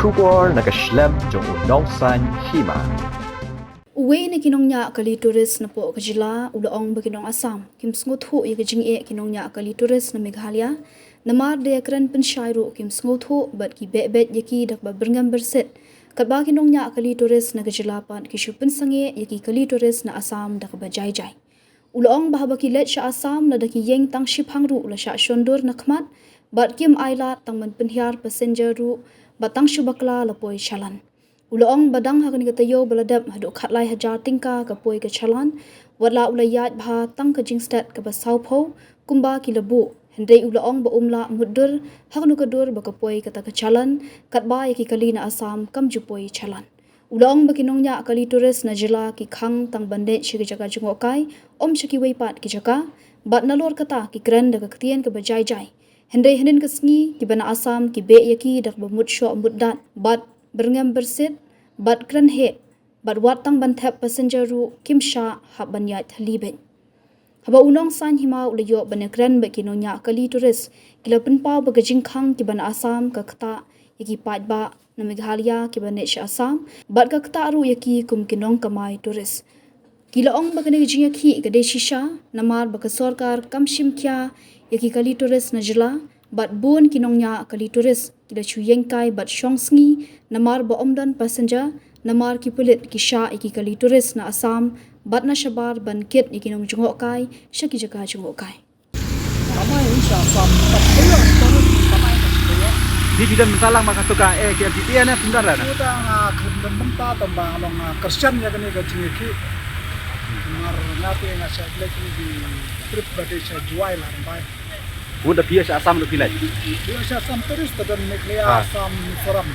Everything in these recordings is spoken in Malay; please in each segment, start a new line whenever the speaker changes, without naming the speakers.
Shubor nakaslem jong unong san hima.
Uwe ni kinongnya kali turis na po kajila ulaong baginong Assam kim sngot ho ye kajing e kinongnya kali turis na Meghalaya namar de kran penshairu kim sngot ho bat ki bet yaki dak ba berngam berset kat ba kinongnya kali turis na kajila pan ki shupin sange yaki kali turis na Assam dak ba jai ulaong bahaba ki let sha Assam na daki yeng tang ship hangru la sha shondur na khmat bat kim aila tang man penhiar passenger ru batang shubakla la poi chalan Ulaong badang hakani katayo baladap haduk khatlai hajar tingka kapoi ke chalan wala ulayat bha tang ka jingstat ka basau pho kumba kilabu hendai ulaong ba umla mudur haknu kadur ba kapoi kata ka chalan katba yaki kali na Assam kam jupoi chalan ulaong ba kinongnya kali turis na jila ki khang tang bandet shigi jaga jungokai shiki weipat ki jaga bat nalor kata ki kran da ka ktien ka bajai hendai henin ka sngi ki bana Assam ki be yaki dak ba mut sho muddat bat berngam bersit bat kran he bat watang banthap passenger ru kimsha habanya thalibet haba unong san hima ulayo banekran ba kinonya kali turis kila penpau ba gajing khang ki ban Assam ka khata yaki pat ba na Meghalaya ki ban sha Assam bat ka khata ru yaki kum kinong kamai turis kila ong ba kane gajing yaki ka de shisha namar ba ka sarkar kam shimkya yaki kali turis na jila bat bun kinongnya kali turis kila chuyengkai bat shongsngi namar ba omdan passenger namar ki pulit ki sha iki kali turis na Assam bat na shabar ban kit iki nong jungokai shaki jaka jungokai
kamai insya Assam tapela kamai
di bidan mentalang maka tukang ke FDP na pindaran na
kita khundan menta tambang long kersian ya kene gajing ki mar ngati ngasa lagi di trip bade sa juai lah bai
udah biasa Assam lu pilih
biasa Assam terus dan Meghalaya Assam forum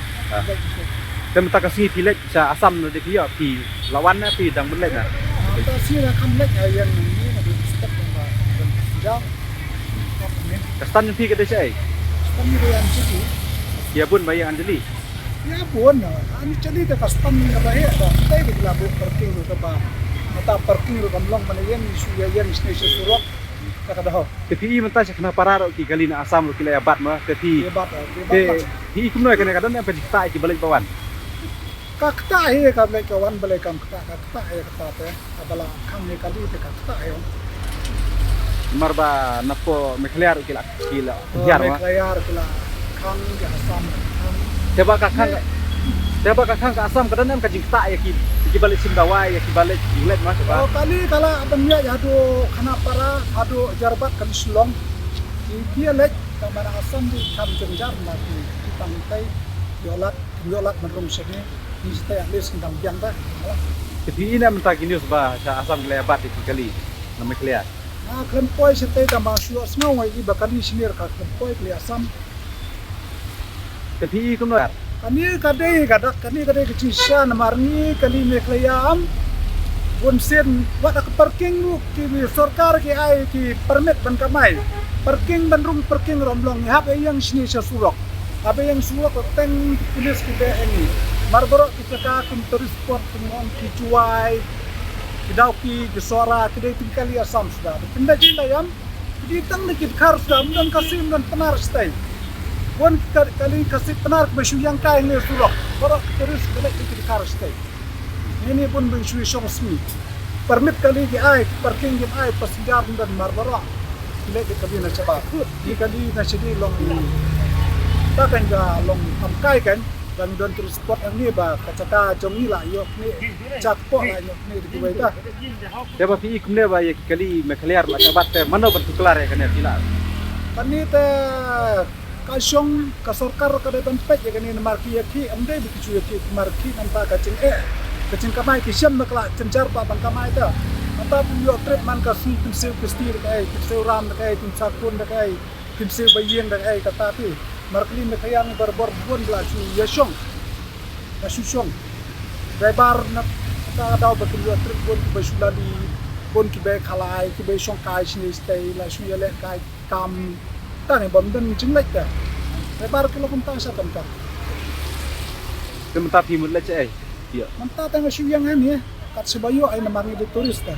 dan minta kasih pilih sa Assam lu dia pi lawan na pi dang belek na
kita sih akan lek yang ini ada step dan jam
kastan yang pi ke desa ai
kami yang jadi
ya bun bayang anjeli
ya pun ani jadi te custom ka bahe da tay di labu parking ru ka ba mata parking ru kamlong manayen isu ya yan station surok ka da ho
tapi minta sa kena pararo ki kali na Assam lu kilai abat ma tapi
debat
hi ikum noi kena kadang yang penista ki balik bawan
kakta he ka le ka wan bale kam kakta he ka te abala khang ni kali te kakta he
marba napo Meghalaya kila jar ma
Meghalaya kila khang ke Assam
Teba ka khang ka Assam kadang yang kajing ta ya ki balik Singkawai ya ki balik Inglet mas ba
kali kala abamnya ya do khana para ado jarbat kan Shillong ki lek ka mana Assam di kam jenjar ma ki tangkai yolat menrung sini ni stay at least ndang biang ba
jadi ini minta news ba sa Assam kila abat ki kali na Meghalaya
kan poi stay tamba shu snau ai bakal ni sinir ka kan poi kli Assam
tapi ikum noi
kani kadai kecisa namarni kali Meghalaya am bonsen wada ke parking lu ki sarkar ki ai ki permit ban kamai parking ban room parking romlong hab yang sini surok abe yang surok teng pulis ki be ini marboro ki ka kum tourist spot pengong ki juai ki dauki ki sora ki dei tingkali Assam sudah pindah cinta yam di tang ki khar sudah dan kasim dan penar stay Wan kali kasih penar besu yang kai ni surok, barak terus balik di car stay. Ini pun besu smi. Permit kali di ai parking di ai passenger dan marbara. Bila di kali na cepat. Di kali na sini long takkan ga long amkai kan dan don terus spot yang ni ba kacata jongi lah yok ni cakpo lah yok ni di baita.
Teba pi ikum ne ba ya kali Meghalaya la kabat te mano bertuklar ya kan ya tila.
Kani te kasyong kasorkar kada tempat ya kani marki yaki amde bikicu yaki marki nampa kacing kacing kamai kisyam nakla cencar pa bang kamai ta anta puyo trip man kasi kimseu kestir kai kimseu ram kai kimsa kun kai kimseu bayeng kai kata ti marki Meghalaya berbor bun bla chu yashong kasyong driver nak ta daw betul trip bun basulali bun ki be khalai ki be shong kai sini stay la shu yale kai kam tang bom dan jinglek ta lebar kilo pun tang sa tempat
tempat pi mut lece ai dia
manta tang shu yang ani kat sebayo ay namangi di turis ta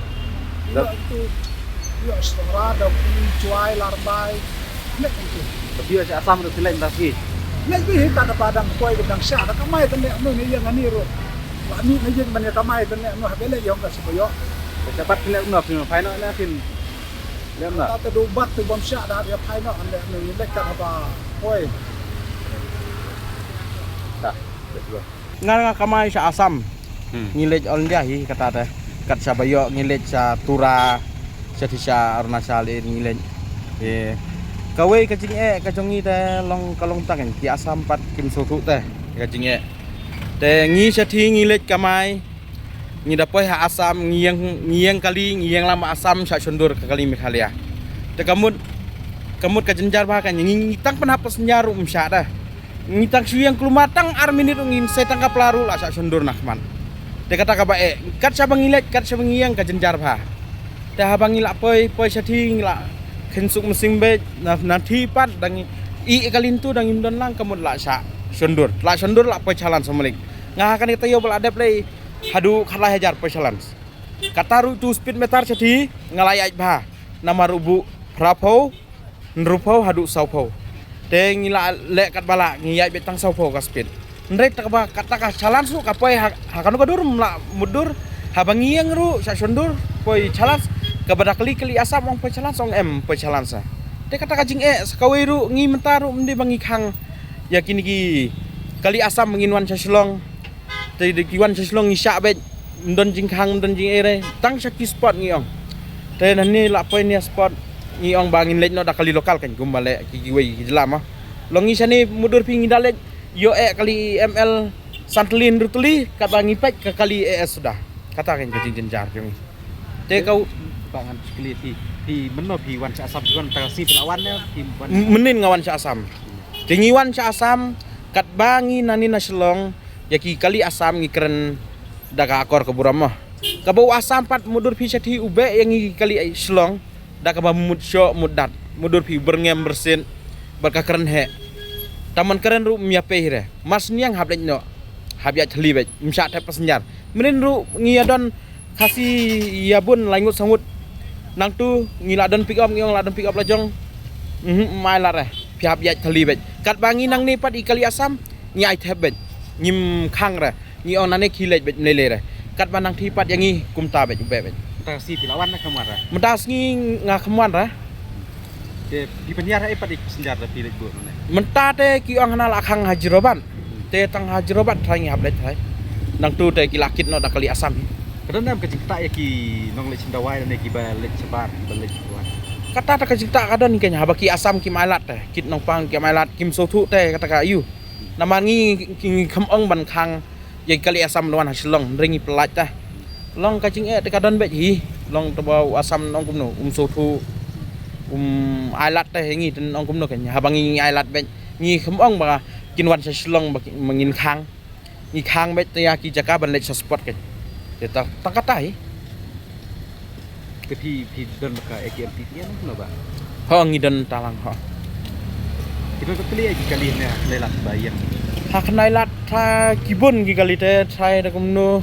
itu yo astra da juai larbai nek itu
dia sa Assam ru pilih entah ki
Lagi kada padang koi gedang sya da kamai tane anu ni yang ani ro. Ani ni yang bani kamai tane anu habele yang ka siboyo.
Cepat pilek no film final na film. Lem na.
Ta do bat tu bom sya da ya pai no ande ni lek ka ba koi.
Tak. Betul.
Nga kamay sa Asam. Ngilid on dia hi kata teh. Kat sa bayo ngilid sa Tura sa Arunachal ngilid. Kawai kacing kacongi teh long kalong tangan ki Asam pat kim sotu teh kacing teh ngi sathi ngilid kamay ngi dapoi ha Asam ngiyang kali ngiyang lama Asam sa sundur ke kali Meghalaya teh kamut kajenjar bah kan ngi tang penhapas nyaru umsya dah ngi tang suyang kelumatang arminit ngin setang ka pelaru la sa sundur nakman teh kata ka bae kat sa bangilid kat sa ngiyang kajenjar bah teh habang ngila poi sathi ngila kensuk mesin be nanti pat dang I kalintu dang imdon lang kamut la sa sundur la pecalan semelik ngahakan kita yo beladap lay hadu khala hajar pecalan kataru tu speed meter jadi ngalayaj bah nama rubu prapo nrupau hadu saupau te ngila le kat bala ngiyai betang saupau ka speed ndrek tak ba kata ka calan su kapai hakanu kadur mla mudur habangiang ru sa sundur poi calan kepada kali Asam ong pecalan song pecalan sa te kata kajing sakawiru ngi mentaru mende bangi khang yakin ki kali Asam menginwan sa Silong te dikiwan sa Silong isya bet ndon jing khang ndon jing ere tang saki spot ngi ong te nani la poi ni spot ngi ong bangin lej no da kali lokal kan gumbale ki wei jelama longi sani mudur pingi dalet yo kali ML Santlin rutuli kat bangi pek ke kali sudah kata kan kajing jenjar jong te kau
Pangan sekali di meno di wan sa Asam kan tagasi lawannya di
menin ngawan sa Asam tingiwan sa Asam kat bangi nani na Silong yaki kali Asam ngikren daga akor ke Burama kabau Asam pat mudur pi sathi ube yang ngi kali Silong da ka mudsyo mudat mudur pi berngem bersin berkakeren he taman keren ru miape hire mas niang hablek no habya thli bet msa te pasnyar menin ru ngiyadon kasih yabun langut sangut nang tu ngiladon pick up ngiong ladon pick up lajong mai lar piap ya thali bet kat bangi nang ni pat ikali Asam nyai thebet nyim khang ra ngiong nane khilej bet lele ra kat banang thi pat yangi kumta bet bet
tagasi lawan na kamara
mentas ngi ngakman ra
di penjara pat senjata pilek bu
menta te ki ong hanal akhang hajroban te tang hajroban thai ngap let thai nang tu te kilakit no da kali Asam
kadang kecik tak ya ki nong lek cindawai dan ki balik sebar balik buat
kata tak cerita kadon kenya habaki Asam kim ailat teh kit nong pang kim ailat kim sotu teh kata ka ayu namangi khamong ban khang ye kali Asam lawan Silong ringi pelat teh long kacing te kadon bet hi long tebau Asam nong kumno sotu ailat teh ngi nong kumno kenya habangi ailat bet ngi khamong ba kinwan sa Silong mangin khang ngi khang bet ya ki jaka ban lek sa spot ke kita tangkatai
ke pi don ka AKMP tian no ba
ho ngidon talang ho
kita to pilih kali ni lelat bayang
ha knailat tha kibun gi kali te thai da kumno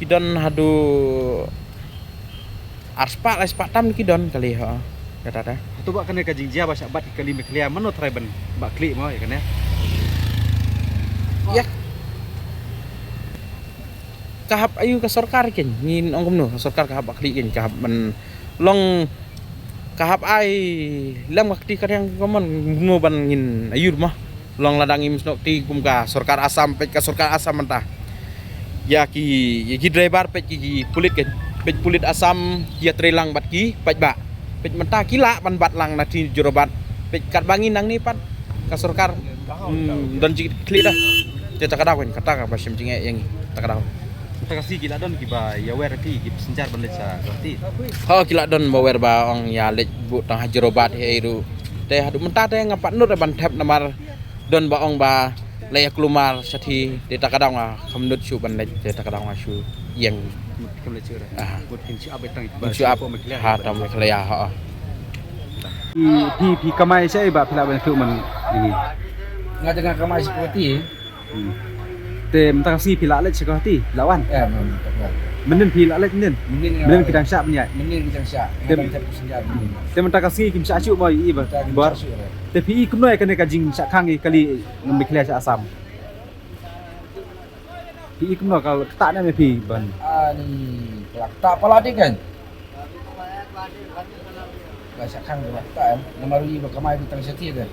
kidon hadu arspatam kidon kali ho kata ta
tu ba kena kajing jia ba sabat kali Meghalaya mano try ban ba klik mo ya kan
ya kahap ayu ka sarkar ken ngin ong kumno sarkar kahap akli ken kahap man long kahap ai lam akti kadang komon no ban ngin ayur mah long ladang im snok ti kum ka sarkar Asam pet ka sarkar Asam mentah ya ki driver pet ki pulit ken pet pulit Asam ya trelang bat ki pet ba pet mentah kila ban bat lang na ti jorobat pet kat bangin nang ni pat ka sarkar dan ji kli dah dia tak kadang kata ka basim jinge yang tak kadang
tagasi gila don ki ba ya wer ti ki senjar ban lek sa roti
ho kila don bawer ba ong ya lek bu tang hajrobat heiru te hadu menta te ngapat nur ban thep namar don ba ong ba laya klumar sathi te takadang khamnut su ban lek te takadang su yang
kam lek cure buat kinci abe tang
su ap ha tam Meghalaya ha
pi kamai sai ba phila ban tu man ini
ngajeng kamai seperti
te mentasi phila lek sekati lawan
memang
Menen pi la lek menen. Menen kidang syak punya.
Menin kita syak.
Tem-
Kita senjata.
Te mentaka singi kim syak ciuk mai i ba. Bar. Te pi i kumnoi kene ka jing syak kang i kali ngam Mekhlia syak Assam. Pi i kumno kal tak na me pi ban.
Ni kelak tak pala dia kan. Lah syak kang kelak tak nama rui berkamai bintang setia kan.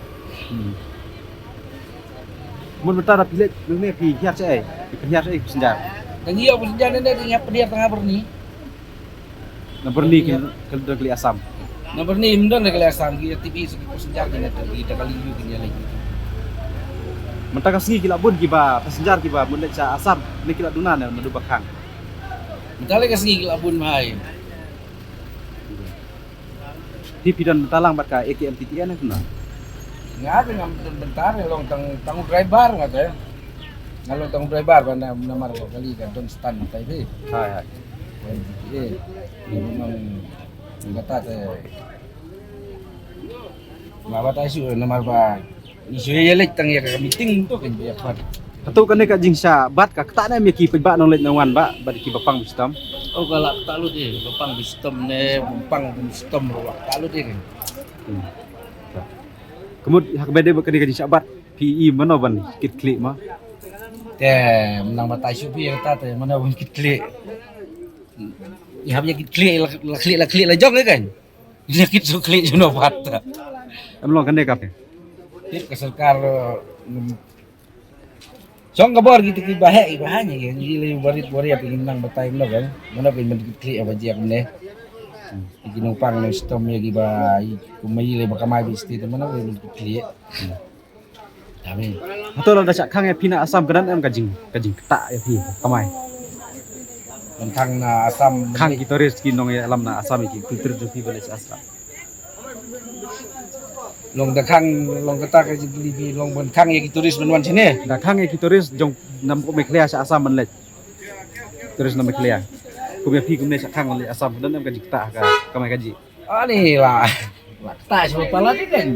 Mun mentara pi lek ne pi hiat syak ai. Pi hiat ai senjata.
Dan dia pun senjata dia tengah pedia tengah berni.
Nomor ni ke kali Assam.
Nah berni mendon dia kelihatan dia TV segitu senjata kita kali juga dia lagi.
Mentaka singi kila bun kiba pasenjar kiba mun lek syak Assam ne kila dunan na madu bakang.
Mentale ka singi labun mai.
Ti pidan talang bat ka AKMTTN na.
Ngade ngam bentar long tang driver ngate. Ngalong tang driver bana namar kali kan don stand tai be.
Hai hai.
Ini memang kata teh. Bapa tai su namar ba. Isu ye lek tang ya ka meeting tu kan dia pat.
Atau kene ka jing syak bat ka tak na me ki pejba nong lek nawan ba bat ki bapang bistam.
Oh galak tak lu dia, bapang bistem ne, bapang bistem ro tak lu dia kan.
Kemud hak bede ba kene ka jing syak bat PE mano ban kit klik ma.
Teh menang batai su pi kata teh mana pun kit klik. Ya habis kit klik la klik la jong kan. Dia kit su klik juno pat.
Amlong kene ka.
Tip ke serkar Song kabar gitu ki bahanya ya. Jadi lebih barit apa nang batai mno kan. Mana pun men klik apa jiak mne. Iki numpang no sistem ya gi ba kumai le bakamai bisti te mana pun klik. Tapi
Atau la syak kang e pina Assam kedan em ka jing tak ya pi kamai.
tentang na asam
Kang gitaris ki nong ya alam na Assam ki kultur jupi bale Assam.
long dakang long kata ka jibi long bon kang ya turis menwan sini.
Da kang e gitaris jong nam ko Mekhlia syak Assam man lek. Turis nam Mekhlia. Ko me pi ko ne syak kang le Assam kedan em ka jing tak ka kamai kaji.
Ani lah. Tak sebab pala ni kan.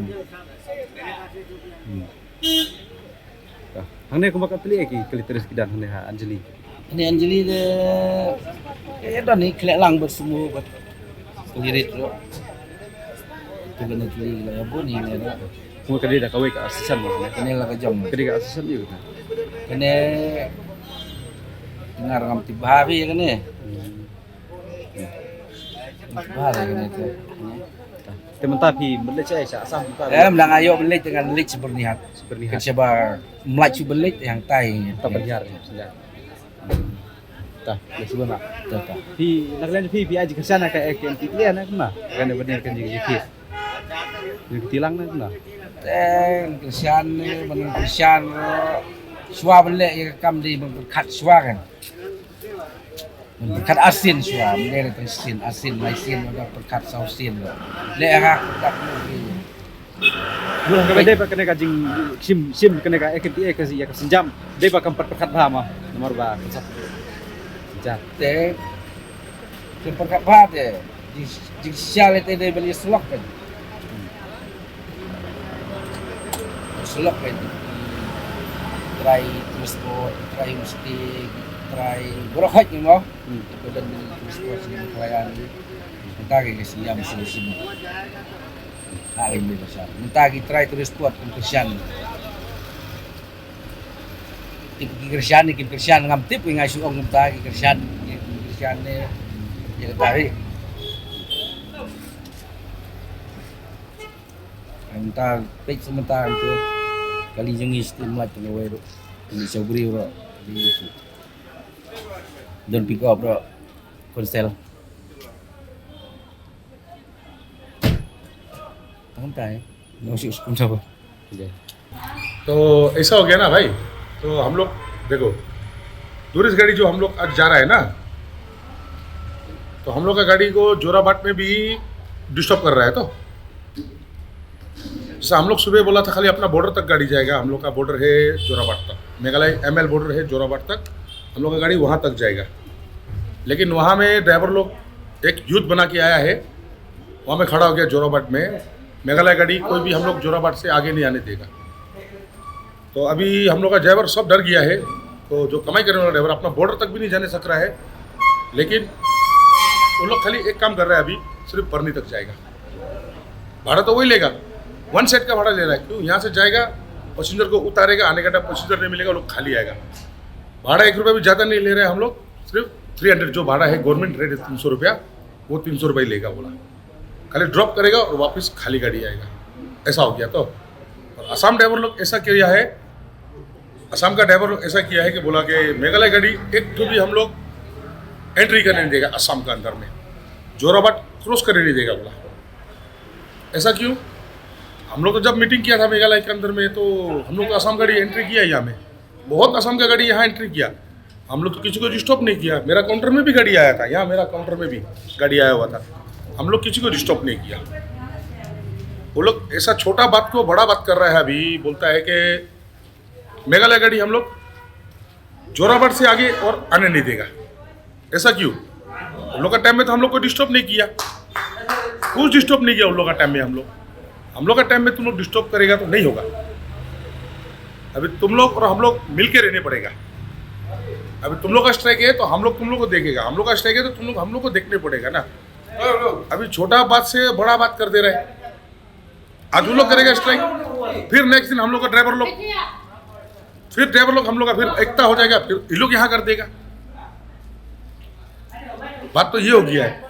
Hang ne ko makat peli ki kali turis kidan hang ne ha Anjali.
Ini Anjali dia dah ni kelak lang bersemua buat kelirit tu. Tu kena keli lah pun ni dah.
Ko kali da kawai ka asisan ma ne.
Kena lah kejong.
Kali ka asisan dia ka.
Kena dengar ngam tiba hari kena. Tiba kena tu.
Temen tapi belet saya syak Assam kita.
Menang ayo belit dengan belit sebernihat.
Seperti
Kecebar melaju belit yang tai.
tak berjar senjata. Tah, ya sudah nak.
Tak.
Pi naklan pi aja ke sana ka AKMTTN na kuma. Kan benar kan jadi kis. Yang tilang na kuma.
Kesian ni, menang kesian. Suah belit yang kam di berkat suah kan. Berkat asin suah, belit itu asin, maisin ada berkat sausin. Lehak tak perlu.
Bulan ka bede pa kene ka jing sim kene ka AKMTTN ka ya ka senjam. De pa kam perkat bahama. Nomor ba. Senjata.
Teh, berkat bah teh. Di sial itu dia beli selok kan. Selok kan. Try transport, try mesti, try berhak ni mau. Kemudian transport sini pelayan. Entah ke siam sini. Hari ini besar. Entah kita try transport kesian. Tip kersian ngam tip ngai suong ngam kersian ni ya tari. Entah pek sementara tu kali jengis timlat tu lewe ini sobri bro di don pick up bro konsel tantai no sih uskum sabo.
तो ऐसा हो गया ना भाई, तो हम लोग देखो टूरिस्ट गाड़ी जो हम लोग आज जा रहा है ना, तो हम लोग का गाड़ी को जोराबाट में भी डिस्टर्ब कर रहा है। तो जैसे हम लोग सुबह बोला था खाली अपना बॉर्डर तक गाड़ी जाएगा, हम लोग का बॉर्डर है जोराबाट तक, मेघालय ML बॉर्डर है जोराबाट तक, हम लोग का गाड़ी वहाँ तक जाएगा। लेकिन वहाँ में ड्राइवर लोग एक युद्ध बना के आया है, वहाँ में खड़ा हो गया जोराबाट में, मेघालय गाड़ी कोई भी हम लोग जोराबाट से आगे नहीं आने देगा। तो अभी हम लोग का ड्राइवर सब डर गया है, तो जो कमाई करने वाला ड्राइवर अपना बॉर्डर तक भी नहीं जाने सक रहा है, लेकिन वो लोग खाली एक काम कर रहे हैं अभी, सिर्फ बरनी तक जाएगा। भाड़ा तो वही लेगा, 1 सेट का भाड़ा ले रहा है। क्यों? यहाँ से जाएगा, पैसेंजर को उतारेगा, आने का टाइम पैसेंजर नहीं मिलेगा, लोग खाली आएगा। भाड़ा 1 रुपया भी ज़्यादा नहीं ले रहे हैं हम लोग, सिर्फ 300 जो भाड़ा है, गवर्नमेंट रेट है 300 रुपया, वो 300 रुपये लेगा बोला। खाली ड्रॉप करेगा और वापस खाली गाड़ी आएगा। ऐसा हो गया। तो और असम ड्राइवर लोग ऐसा किया है, असम का ड्राइवर लोग ऐसा किया है कि बोला कि मेघालय गाड़ी एक तो भी हम लोग एंट्री करने नहीं देगा असम का अंदर में, जोराबाट क्रॉस करने नहीं देगा बोला। ऐसा क्यों? हम लोग तो जब मीटिंग किया था मेघालय के अंदर में, तो हम लोग तो असम गाड़ी एंट्री किया यहाँ में, बहुत असम का गाड़ी यहाँ एंट्री किया। हम लोग तो किसी को डिस्टर्ब नहीं किया। मेरा काउंटर में भी गाड़ी आया था, यहाँ मेरा काउंटर में भी गाड़ी आया हुआ था। हम लोग किसी को डिस्टर्ब नहीं किया। वो लोग ऐसा छोटा बात को बड़ा बात कर रहा है। अभी बोलता है कि मेघालय गाड़ी हम लोग जोराबाट से आगे और आने नहीं देगा। ऐसा क्यों? उन लोग का टाइम में तो हम लोग को डिस्टर्ब नहीं किया, कुछ डिस्टर्ब नहीं किया उन लोग का टाइम में। हम लोग का टाइम में तुम लोग डिस्टर्ब करेगा तो नहीं होगा। अभी तुम लोग और हम लोग मिलके रहने पड़ेगा। अभी तुम लोग का स्ट्राइक है तो हम लोग तुम लोग को देखेगा, हम लोग का स्ट्राइक है तो तुम लोग हम लोग को देखने पड़ेगा ना। अभी छोटा बात से बड़ा बात कर दे रहे हैं। आज उन लोग करेगा स्ट्राइक, फिर नेक्स्ट दिन हम लोग का ड्राइवर लोग, फिर ड्राइवर लोग हम लोग का फिर एकता हो जाएगा, फिर ये लोग यहाँ कर देगा। बात तो ये हो गया है।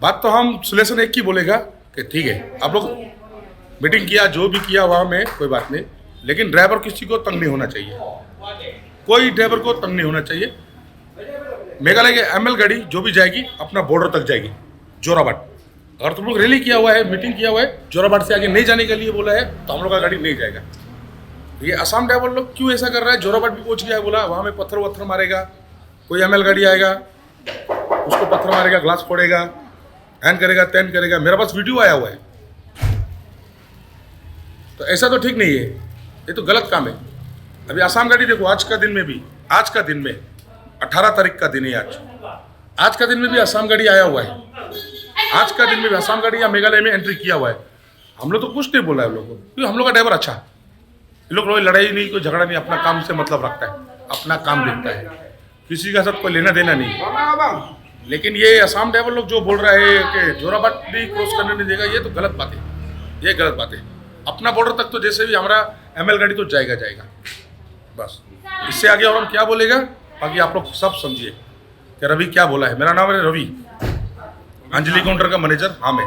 बात तो हम सोल्यूशन एक ही बोलेगा कि ठीक है, आप लोग मीटिंग किया, जो भी किया वहाँ में कोई बात नहीं, लेकिन ड्राइवर किसी को तंग नहीं होना चाहिए, कोई ड्राइवर को तंग नहीं होना चाहिए। मेघालय के एमएल गाड़ी जो भी जाएगी अपना बॉर्डर तक जाएगी, जोराबाट। अगर तुम लोग रैली किया हुआ है, मीटिंग किया हुआ है, जोराबाट से आगे नहीं जाने के लिए बोला है, तो हम लोग का गाड़ी नहीं जाएगा। ये असम ड्राइवर लोग क्यों ऐसा कर रहा है? जोराबाट भी पहुंच गया है बोला, वहाँ में पत्थर वत्थर मारेगा, कोई एमएल गाड़ी आएगा उसको पत्थर मारेगा, ग्लास फोड़ेगा, हैंड करेगा, तैन करेगा। मेरे पास वीडियो आया हुआ है। तो ऐसा तो ठीक नहीं है, ये तो गलत काम है। अभी आसाम गाड़ी देखो, आज का दिन में भी, आज का दिन में 18 तारीख का दिन है आज का दिन में भी आसाम गाड़ी आया हुआ है। आज का दिन में भी आसाम गाड़ी या मेघालय में एंट्री किया हुआ है। हम लोग तो कुछ नहीं बोला है लोगों को, क्योंकि हम लोग का ड्राइवर अच्छा है। ये लोग कोई लड़ाई नहीं, कोई झगड़ा नहीं, अपना काम से मतलब रखता है, अपना काम देखता है, किसी का साथ कोई लेना देना नहीं। लेकिन ये आसाम ड्राइवर लोग जो बोल रहा है कि जोराबाट भी क्रॉस करने नहीं देगा, ये तो गलत बात है, ये गलत बात है। अपना बॉर्डर तक तो जैसे भी हमारा एमएल गाड़ी तो जाएगा बस। इससे आगे और हम क्या बोलेगा, बाकी आप लोग सब समझिए कि रवि क्या बोला है। मेरा नाम है रवि, अंजलि काउंटर का मैनेजर। हाँ मैं